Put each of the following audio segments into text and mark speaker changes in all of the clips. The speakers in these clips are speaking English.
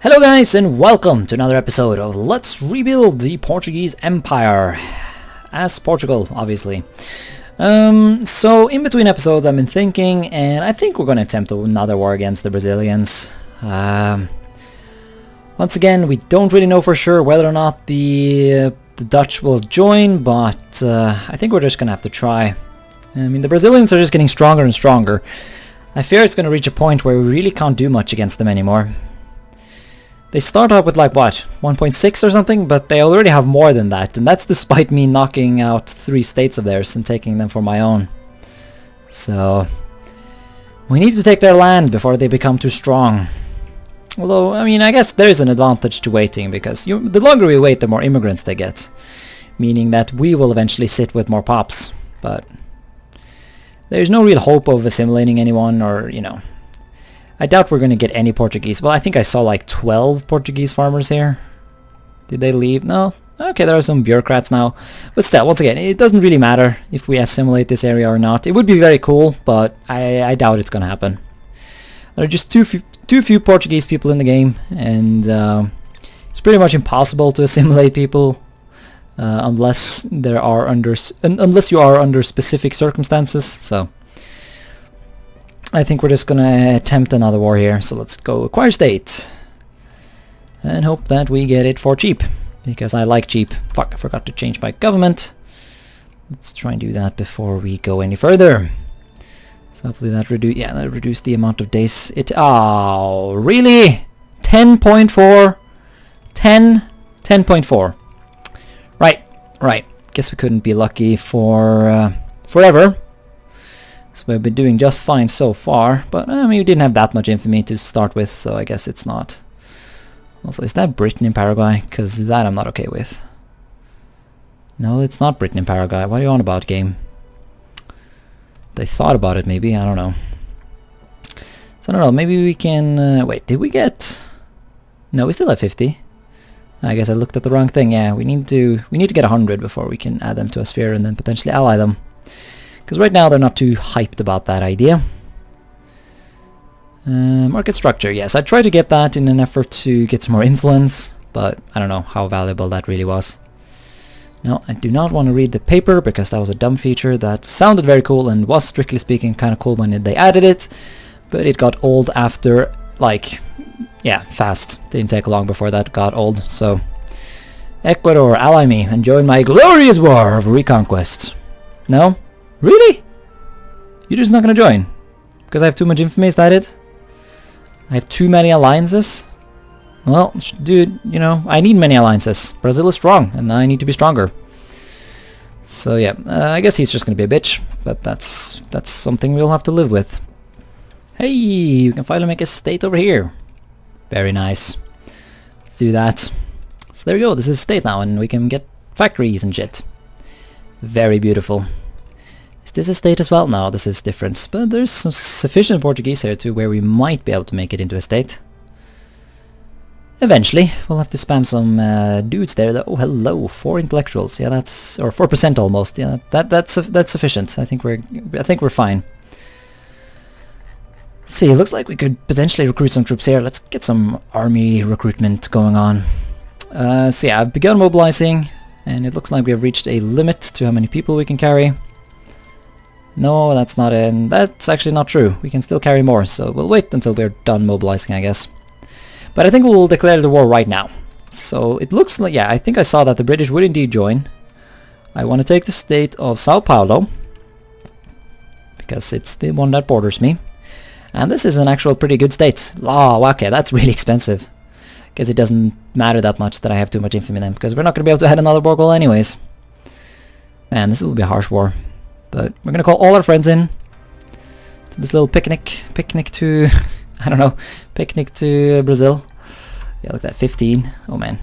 Speaker 1: Hello guys and welcome to another episode of Let's Rebuild the Portuguese Empire as Portugal, obviously. So in between episodes I've been thinking, and I think we're going to attempt another war against the Brazilians. Once again, we don't really know for sure whether or not the Dutch will join, but I think we're just going to have to try. I mean, the Brazilians are just getting stronger and stronger. I fear it's going to reach a point where we really can't do much against them anymore. They start out with like what, 1.6 or something, but they already have more than that, and that's despite me knocking out 3 states of theirs and taking them for my own. So we need to take their land before they become too strong. Although, I mean, I guess there is an advantage to waiting, because the longer we wait, the more immigrants they get, meaning that we will eventually sit with more pops. But there's no real hope of assimilating anyone, or, you know, I doubt we're going to get any Portuguese. Well, I think I saw like 12 Portuguese farmers here. Did they leave? No? Okay, there are some bureaucrats now. But still, once again, it doesn't really matter if we assimilate this area or not. It would be very cool, but I doubt it's going to happen. There are just too few Portuguese people in the game, and it's pretty much impossible to assimilate people unless you are under specific circumstances. So I think we're just gonna attempt another war here. So let's go acquire state and hope that we get it for cheap, because I like cheap. Fuck, I forgot to change my government. Let's try and do that before we go any further. So hopefully that reduced the amount of days it... Oh, really? 10.4? 10.4. Right. Guess we couldn't be lucky for forever. So we've been doing just fine so far, but I mean, we didn't have that much infamy to start with, so I guess it's not. Also, is that Britain in Paraguay? Because that I'm not okay with. No, it's not Britain in Paraguay. What are you on about, game? They thought about it, maybe. I don't know. So I don't know. Maybe we can... wait, did we get... No, we still have 50. I guess I looked at the wrong thing. Yeah, we need to get 100 before we can add them to a sphere and then potentially ally them. Because right now they're not too hyped about that idea. Market structure, yes, I tried to get that in an effort to get some more influence, but I don't know how valuable that really was. No, I do not want to read the paper, because that was a dumb feature that sounded very cool and was, strictly speaking, kind of cool when they added it, but it got old after, like, yeah, fast. Didn't take long before that got old, so... Ecuador, ally me and join my glorious war of reconquest. No? Really? You're just not gonna join? Because I have too much infamy, is that it? I have too many alliances? Well, dude, you know, I need many alliances. Brazil is strong, and I need to be stronger. So yeah, I guess he's just gonna be a bitch, but that's something we'll have to live with. Hey, you can finally make a state over here. Very nice. Let's do that. So there we go, this is a state now, and we can get factories and shit. Very beautiful. Is this a state as well? No, this is different. But there's some sufficient Portuguese here to where we might be able to make it into a state. Eventually. We'll have to spam some dudes there. Oh, hello. 4 intellectuals. Yeah, that's... Or 4% almost. Yeah, that's sufficient. I think we're fine. Let's see, it looks like we could potentially recruit some troops here. Let's get some army recruitment going on. So yeah, I've begun mobilizing, and it looks like we have reached a limit to how many people we can carry. No, that's actually not true. We can still carry more, so we'll wait until we're done mobilizing, I guess. But I think we'll declare the war right now. So it looks like, yeah, I think I saw that the British would indeed join. I want to take the state of Sao Paulo, because it's the one that borders me. And this is an actual pretty good state. Oh, okay, that's really expensive. Because it doesn't matter that much that I have too much infamy then, because we're not going to be able to head another war goal anyways. Man, this will be a harsh war. But we're gonna call all our friends in to this little picnic to, I don't know, picnic to Brazil. Yeah, look at that, 15. Oh man.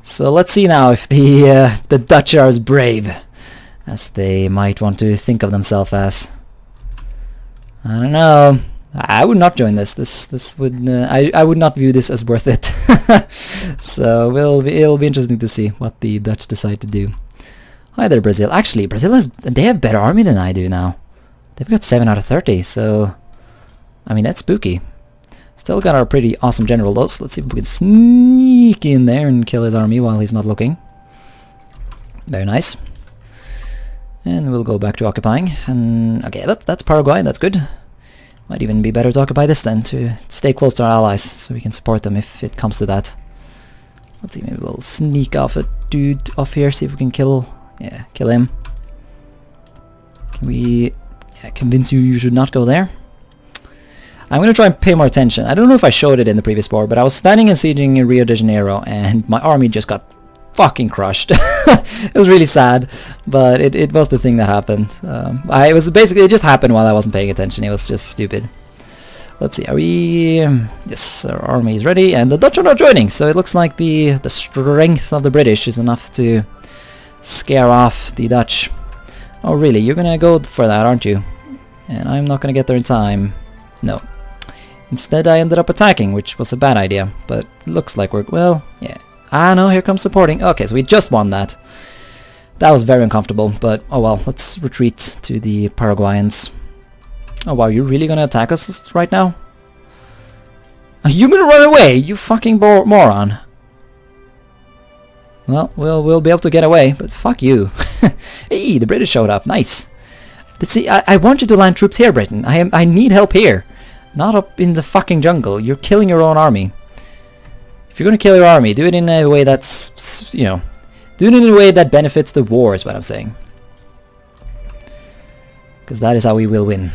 Speaker 1: So let's see now if the Dutch are as brave as they might want to think of themselves as. I don't know. I would not join this. This would I would not view this as worth it. So it'll be interesting to see what the Dutch decide to do. Hi there, Brazil. Actually, they have better army than I do now. They've got 7 out of 30, so... I mean, that's spooky. Still got our pretty awesome general though, so let's see if we can sneak in there and kill his army while he's not looking. Very nice. And we'll go back to occupying. And okay, that's Paraguay, that's good. Might even be better to occupy this then, to stay close to our allies, so we can support them if it comes to that. Let's see, maybe we'll sneak off a dude off here, see if we can kill him. Can we convince you should not go there? I'm going to try and pay more attention. I don't know if I showed it in the previous war, but I was standing and sieging in Rio de Janeiro and my army just got fucking crushed. It was really sad, but it was the thing that happened. It just happened while I wasn't paying attention. It was just stupid. Let's see, are we... yes, our army is ready, and the Dutch are not joining, so it looks like the strength of the British is enough to scare off the Dutch. Oh really, you're gonna go for that, aren't you? And I'm not gonna get there in time. No. Instead I ended up attacking, which was a bad idea, but looks like we're... well, yeah. Ah no, here comes supporting. Okay, so we just won that. That was very uncomfortable, but oh well, let's retreat to the Paraguayans. Oh wow, you're really gonna attack us right now? Are you gonna run away, you fucking moron? Well, we'll be able to get away, but fuck you. Hey, the British showed up, nice. Let's see, I want you to land troops here, Britain. I need help here. Not up in the fucking jungle. You're killing your own army. If you're gonna kill your army, do it in a way that's, you know, do it in a way that benefits the war is what I'm saying. Because that is how we will win.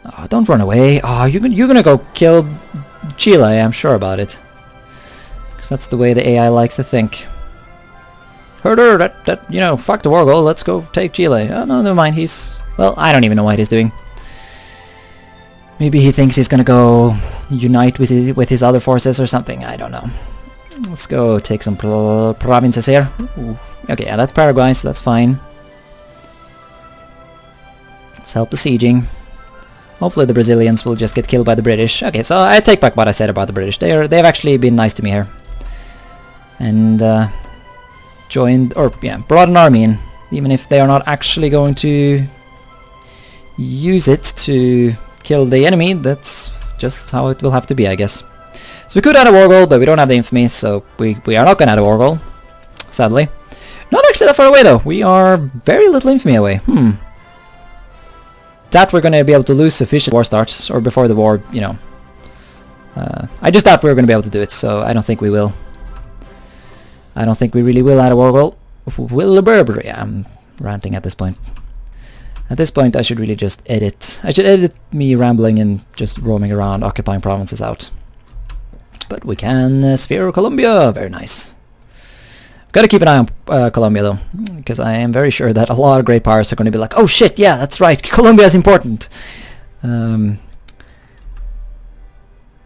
Speaker 1: Oh, don't run away. Oh, you're gonna go kill Chile, I'm sure about it. Because that's the way the AI likes to think. Herder, that, you know, fuck the war goal, let's go take Chile. Oh no, never mind, he's... well, I don't even know what he's doing. Maybe he thinks he's gonna go unite with his other forces or something, I don't know. Let's go take some provinces here. Ooh. Okay, yeah, that's Paraguay, so that's fine. Let's help the sieging. Hopefully the Brazilians will just get killed by the British. Okay, so I take back what I said about the British. They've actually been nice to me here. And joined, or yeah, brought an army in. Even if they are not actually going to use it to kill the enemy, that's just how it will have to be, I guess. So we could add a war goal, but we don't have the infamy, so we are not going to add a war goal, sadly. Not actually that far away though. We are very little infamy away. That we're going to be able to lose sufficient war starts, or before the war, you know. I just thought we were going to be able to do it, so I don't think we will. I don't think we really will add a war goal. Yeah, I'm ranting at this point. At this point I should really just edit. I should edit me rambling and just roaming around, occupying provinces out. But we can sphere Colombia. Very nice. Gotta keep an eye on Colombia though, because I am very sure that a lot of great powers are going to be like, oh shit, yeah, that's right, Colombia is important.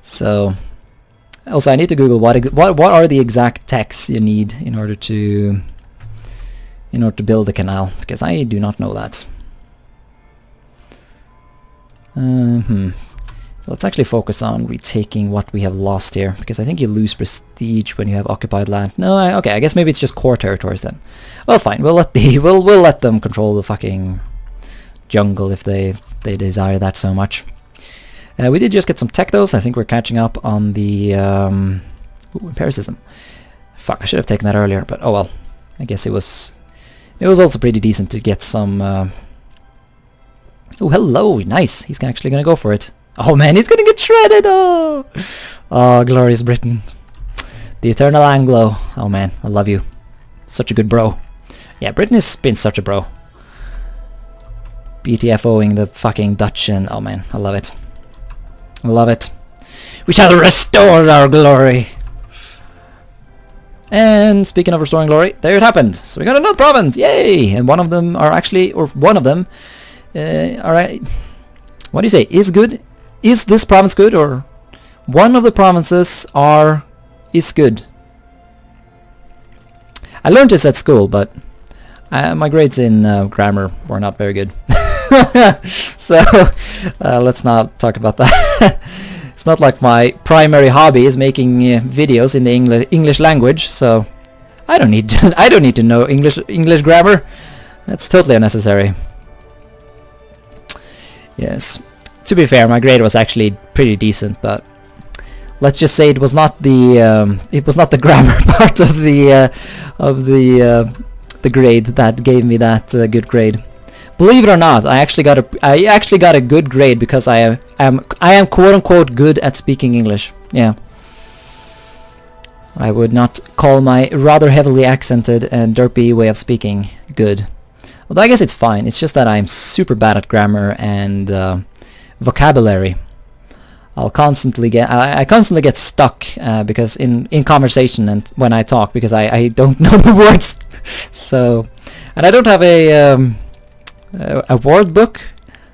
Speaker 1: So, also I need to Google what are the exact techs you need in order to build the canal, because I do not know that. So let's actually focus on retaking what we have lost here, because I think you lose prestige when you have occupied land. No, okay, I guess maybe it's just core territories then. Well, fine, we'll let them control the fucking jungle if they desire that so much. We did just get some tech though, so I think we're catching up on the empiricism. Fuck, I should have taken that earlier, but oh well. I guess it was also pretty decent to get some. Oh, hello, nice. He's actually gonna go for it. Oh man, he's gonna get shredded! Oh, glorious Britain. The eternal Anglo. Oh man, I love you. Such a good bro. Yeah, Britain has been such a bro. BTFOing the fucking Dutch and... oh man, I love it. I love it. We shall restore our glory! And speaking of restoring glory, there it happened. So we got another province! Yay! And one of them are actually... or one of them... alright... what do you say? Is good? Is this province good, or one of the provinces is good? I learned this at school, but my grades in grammar were not very good. So let's not talk about that. It's not like my primary hobby is making videos in the English language, so I don't need to know English grammar. That's totally unnecessary. Yes. To be fair, my grade was actually pretty decent, but let's just say it was not the grammar part of the grade that gave me that good grade. Believe it or not, I actually got a good grade because I am quote unquote good at speaking English. Yeah. I would not call my rather heavily accented and derpy way of speaking good. Although I guess it's fine. It's just that I'm super bad at grammar and vocabulary. I constantly get stuck because in conversation and when I talk, because I don't know the words. So, and I don't have a word book.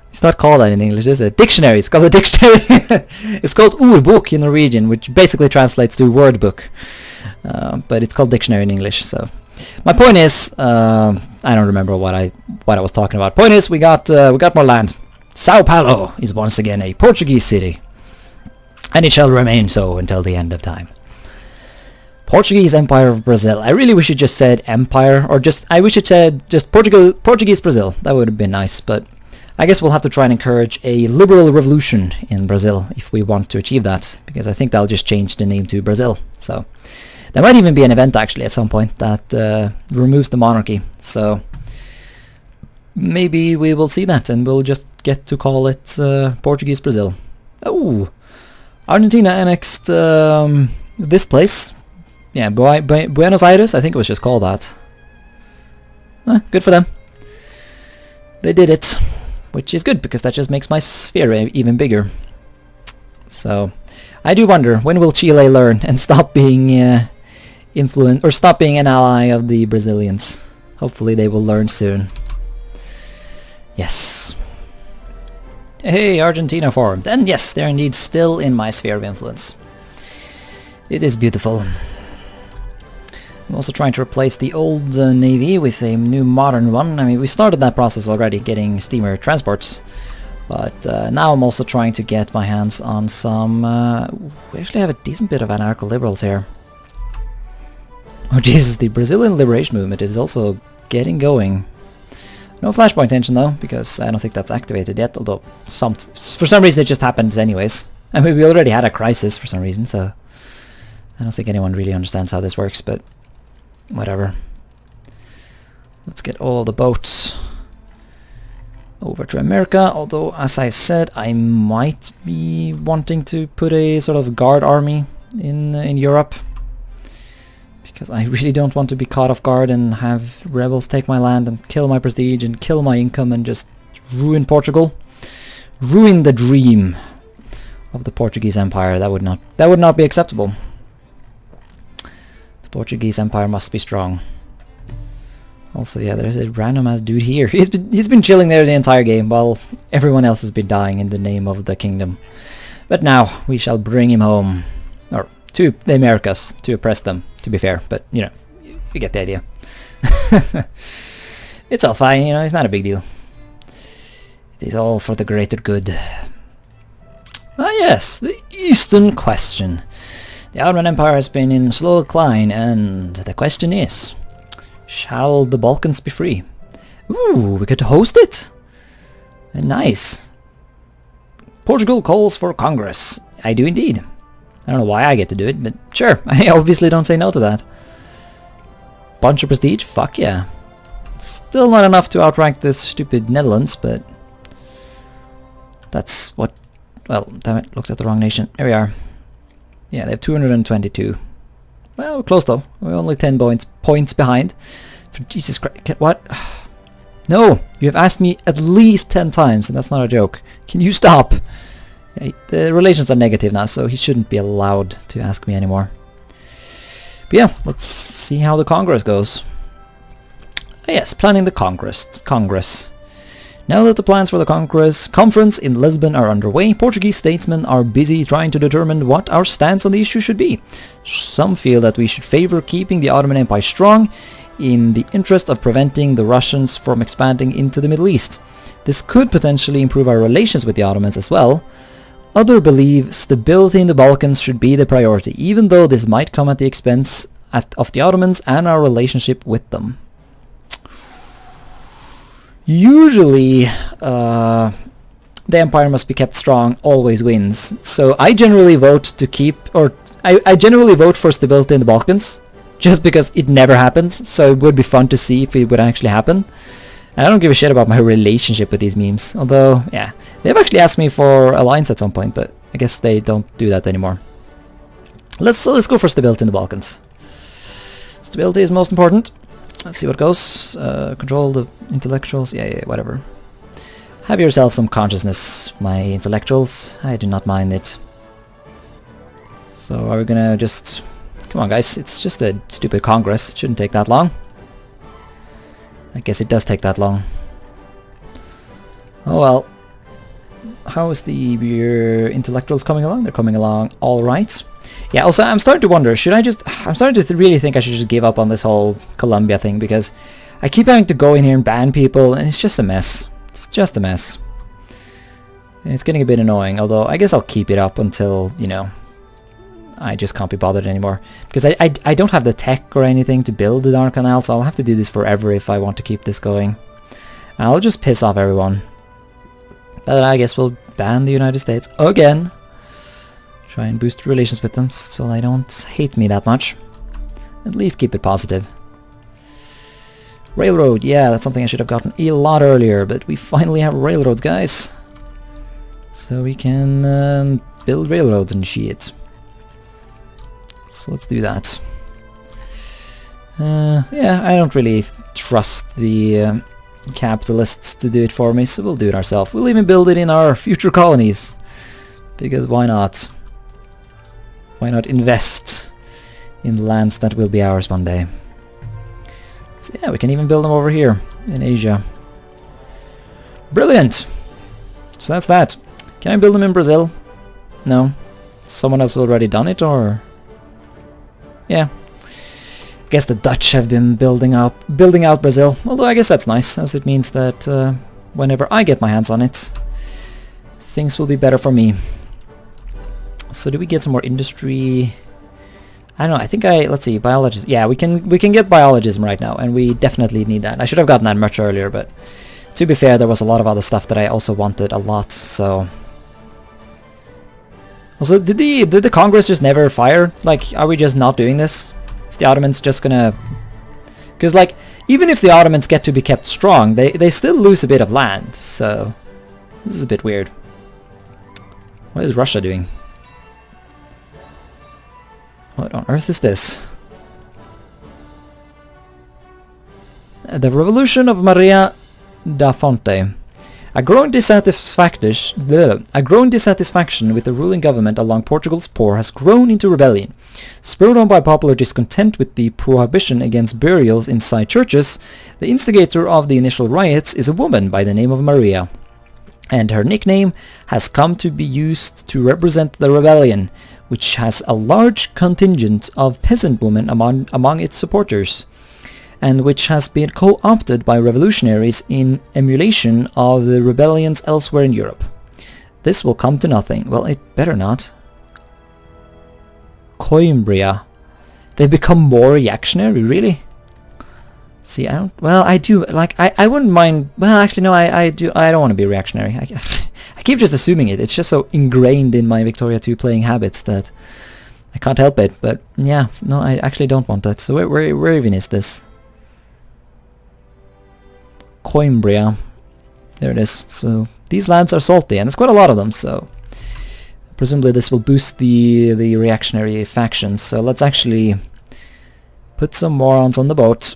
Speaker 1: It's not called that in English, is it? Dictionary. It's called a dictionary. It's called ordbok in Norwegian, which basically translates to word book. But it's called dictionary in English. So, my point is, I don't remember what I was talking about. Point is, we got more land. Sao Paulo is once again a Portuguese city, and it shall remain so until the end of time. Portuguese Empire of Brazil. I really wish it just said Empire, or I wish it said just Portuguese Brazil. That would have been nice, but I guess we'll have to try and encourage a liberal revolution in Brazil if we want to achieve that, because I think that'll just change the name to Brazil. So there might even be an event actually at some point that removes the monarchy. So maybe we will see that, and we'll just get to call it Portuguese Brazil. Oh, Argentina annexed this place. Yeah, Buenos Aires, I think it was just called that. Good for them. They did it, which is good because that just makes my sphere even bigger. So, I do wonder, when will Chile learn and stop being influenced, or stop being an ally of the Brazilians? Hopefully they will learn soon. Yes. Hey, Argentina formed. And yes, they're indeed still in my sphere of influence. It is beautiful. I'm also trying to replace the old navy with a new modern one. I mean, we started that process already, getting steamer transports. But now I'm also trying to get my hands on some... we actually have a decent bit of anarcho-liberals here. Oh Jesus, the Brazilian liberation movement is also getting going. No flashpoint tension though, because I don't think that's activated yet, although for some reason it just happens anyways. I mean, we already had a crisis for some reason, so I don't think anyone really understands how this works, but whatever. Let's get all the boats over to America, although as I said, I might be wanting to put a sort of guard army in Europe, because I really don't want to be caught off guard and have rebels take my land and kill my prestige and kill my income and just ruin Portugal. Ruin the dream of the Portuguese Empire. That would not be acceptable. The Portuguese Empire must be strong. Also, yeah, there's a random ass dude here. He's been chilling there the entire game while everyone else has been dying in the name of the kingdom. But now we shall bring him home, or to the Americas, to oppress them, to be fair, but you know, you get the idea. It's all fine, you know, it's not a big deal. It is all for the greater good. Ah yes, the Eastern question. The Ottoman Empire has been in slow decline, and the question is, shall the Balkans be free? Ooh, we could host it! Nice. Portugal calls for Congress. I do indeed. I don't know why I get to do it, but sure, I obviously don't say no to that. Bunch of prestige? Fuck yeah. Still not enough to outrank this stupid Netherlands, but that's what... Well, damn it, looked at the wrong nation. There we are. Yeah, they have 222. Well, we're close though. We're only 10 points behind. For Jesus Christ, what? No, you have asked me at least 10 times, and that's not a joke. Can you stop? The relations are negative now, so he shouldn't be allowed to ask me anymore. But yeah, let's see how the Congress goes. Yes, planning the Congress. Now that the plans for the conference in Lisbon are underway, Portuguese statesmen are busy trying to determine what our stance on the issue should be. Some feel that we should favor keeping the Ottoman Empire strong in the interest of preventing the Russians from expanding into the Middle East. This could potentially improve our relations with the Ottomans as well. Others believe stability in the Balkans should be the priority, even though this might come at the expense of the Ottomans and our relationship with them. the empire must be kept strong always wins. So I generally vote to keep, or I generally vote for stability in the Balkans, just because it never happens, so it would be fun to see if it would actually happen. And I don't give a shit about my relationship with these memes, although, yeah, they've actually asked me for alliance at some point, but I guess they don't do that anymore. Let's go for stability in the Balkans. Stability is most important. Let's see what goes. Control the intellectuals, yeah, whatever. Have yourself some consciousness, my intellectuals. I do not mind it. So are we gonna just... Come on guys, it's just a stupid congress. It shouldn't take that long. I guess it does take that long. Oh well. How is the intellectuals coming along? They're coming along alright. Yeah, also I'm starting to wonder, should I just... I'm starting to really think I should just give up on this whole Colombia thing, because I keep having to go in here and ban people, and it's just a mess. It's just a mess. And it's getting a bit annoying, although I guess I'll keep it up until, you know, I just can't be bothered anymore. Because I don't have the tech or anything to build the Dark Canal, so I'll have to do this forever if I want to keep this going. I'll just piss off everyone. But I guess we'll ban the United States again. Try and boost relations with them so they don't hate me that much. At least keep it positive. Railroad, yeah, that's something I should have gotten a lot earlier, but we finally have railroads, guys. So we can build railroads and shit. So let's do that. Yeah, I don't really trust the capitalists to do it for me, so we'll do it ourselves. We'll even build it in our future colonies. Because why not? Why not invest in lands that will be ours one day? So yeah, we can even build them over here in Asia. Brilliant! So that's that. Can I build them in Brazil? No. Someone else already done it, or... Yeah. I guess the Dutch have been building out Brazil. Although I guess that's nice, as it means that whenever I get my hands on it, things will be better for me. So do we get some more industry? I don't know, I think let's see, biologism. Yeah, we can get biologism right now, and we definitely need that. I should have gotten that much earlier, but to be fair, there was a lot of other stuff that I also wanted a lot, so... Also, did the Congress just never fire? Like, are we just not doing this? Is the Ottomans just gonna... Because, like, even if the Ottomans get to be kept strong, they still lose a bit of land, so... This is a bit weird. What is Russia doing? What on earth is this? The Revolution of Maria da Fonte. A growing dissatisfaction with the ruling government along Portugal's poor has grown into rebellion. Spurred on by popular discontent with the prohibition against burials inside churches, the instigator of the initial riots is a woman by the name of Maria, and her nickname has come to be used to represent the rebellion, which has a large contingent of peasant women among its supporters, and which has been co-opted by revolutionaries in emulation of the rebellions elsewhere in Europe. This will come to nothing. Well, it better not. Coimbra. They've become more reactionary, really? See, I don't... Well, I do... Like, I wouldn't mind... Well, actually, no, I do... I don't want to be reactionary. I keep just assuming it. It's just so ingrained in my Victoria 2 playing habits that I can't help it. But, yeah, no, I actually don't want that. So where even is this? Coimbra. There it is. So these lands are salty, and there's quite a lot of them, so presumably this will boost the reactionary factions. So let's actually put some morons on the boat,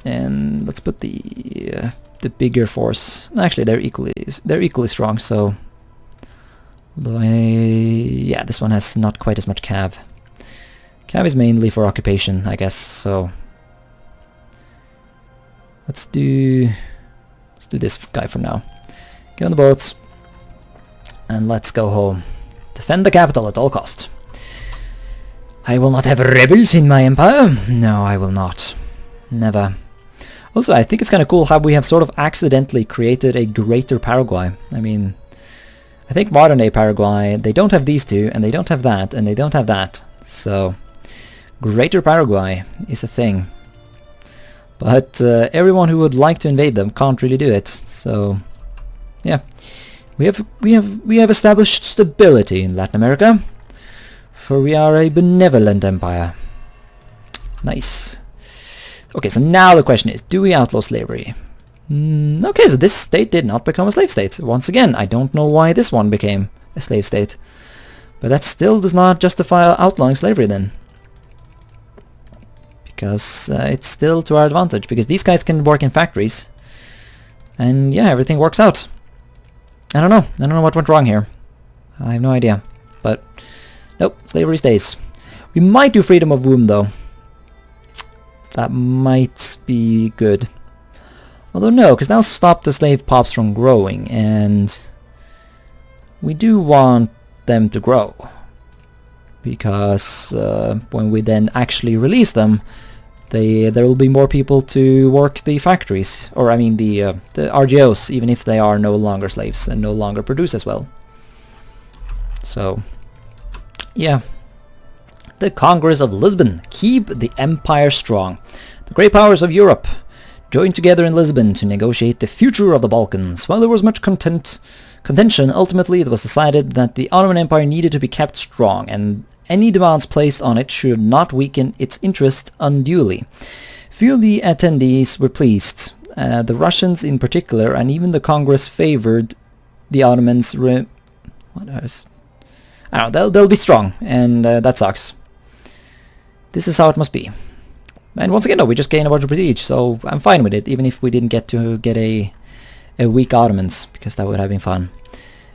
Speaker 1: and let's put the bigger force. Actually, they're equally strong. So although yeah, this one has not quite as much cav. Cav is mainly for occupation, I guess. So let's do this guy for now. Get on the boats and let's go home. Defend the capital at all cost. I will not have rebels in my empire. No, I will not. Never. Also, I think it's kind of cool how we have sort of accidentally created a greater Paraguay. I mean, I think modern day Paraguay, they don't have these two, and they don't have that, and they don't have that. So, greater Paraguay is a thing. But everyone who would like to invade them can't really do it. So, yeah. We have established stability in Latin America, for we are a benevolent empire. Nice. Okay, so now the question is, do we outlaw slavery? Okay, so this state did not become a slave state. Once again, I don't know why this one became a slave state. But that still does not justify outlawing slavery then. Because it's still to our advantage, because these guys can work in factories. And yeah, everything works out. I don't know what went wrong here. I have no idea. But nope, slavery stays. We might do freedom of womb though. That might be good. Although no, because that'll stop the slave pops from growing, and we do want them to grow. Because when we then actually release them, there will be more people to work the factories, or I mean the RGOs, even if they are no longer slaves and no longer produce as well. So, yeah. The Congress of Lisbon. Keep the empire strong. The great powers of Europe joined together in Lisbon to negotiate the future of the Balkans. While there was much contention, ultimately it was decided that the Ottoman Empire needed to be kept strong, and any demands placed on it should not weaken its interest unduly. Few of the attendees were pleased. The Russians in particular, and even the Congress favored the Ottomans. I don't know, they'll be strong, and that sucks. This is how it must be. And once again, no, we just gained a bunch of prestige, so I'm fine with it, even if we didn't get a weak Ottomans, because that would have been fun.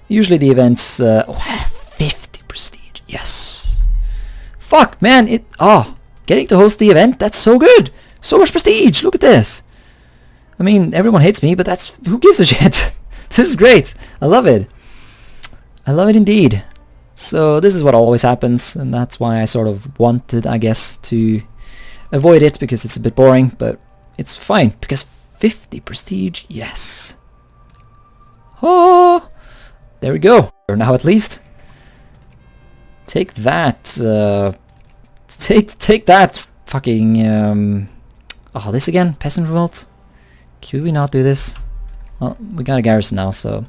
Speaker 1: Usually the events... 50 prestige, yes! Fuck, man, getting to host the event, that's so good! So much prestige, look at this! I mean, everyone hates me, but who gives a shit? This is great, I love it. I love it indeed. So this is what always happens, and that's why I sort of wanted, I guess, to avoid it, because it's a bit boring, but it's fine, because 50 prestige, yes. Oh, there we go. For now at least. Take that, take that fucking, this again? Peasant revolt? Could we not do this? Well, we got a garrison now, so...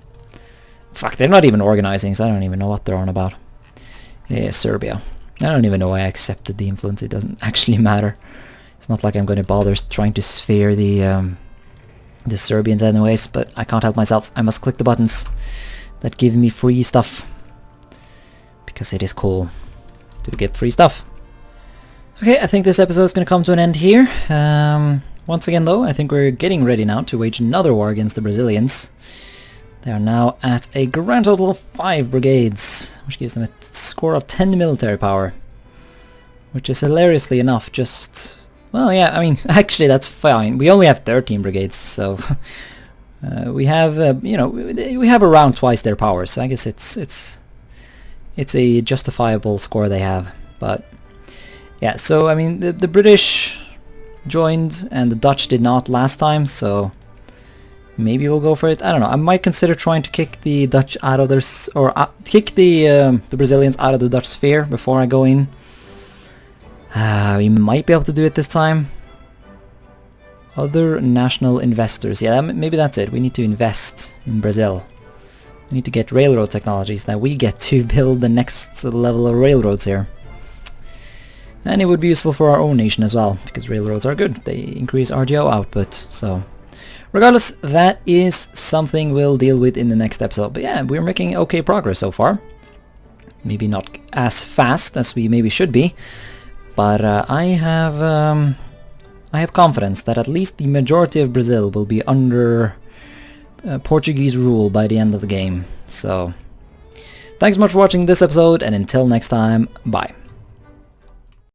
Speaker 1: Fuck, they're not even organizing, so I don't even know what they're on about. Yeah, Serbia. I don't even know why I accepted the influence, it doesn't actually matter. It's not like I'm going to bother trying to sphere the Serbians anyways, but I can't help myself. I must click the buttons that give me free stuff. Because it is cool to get free stuff. Okay, I think this episode is going to come to an end here. Once again though, I think we're getting ready now to wage another war against the Brazilians. They are now at a grand total of 5 brigades, which gives them a score of 10 military power. Which is hilariously enough just... Well, yeah, I mean, actually that's fine. We only have 13 brigades, so... we have, we have around twice their power, so I guess it's a justifiable score they have. But, yeah, so, I mean, the British joined, and the Dutch did not last time, so... Maybe we'll go for it. I don't know. I might consider trying to kick the Dutch out of their... kick the Brazilians out of the Dutch sphere before I go in. We might be able to do it this time. Other national investors. Yeah, maybe that's it. We need to invest in Brazil. We need to get railroad technologies that we get to build the next level of railroads here. And it would be useful for our own nation as well, because railroads are good. They increase RGO output, so... Regardless, that is something we'll deal with in the next episode. But yeah, we're making okay progress so far. Maybe not as fast as we maybe should be, but I have confidence that at least the majority of Brazil will be under Portuguese rule by the end of the game. So, thanks so much for watching this episode, and until next time, bye.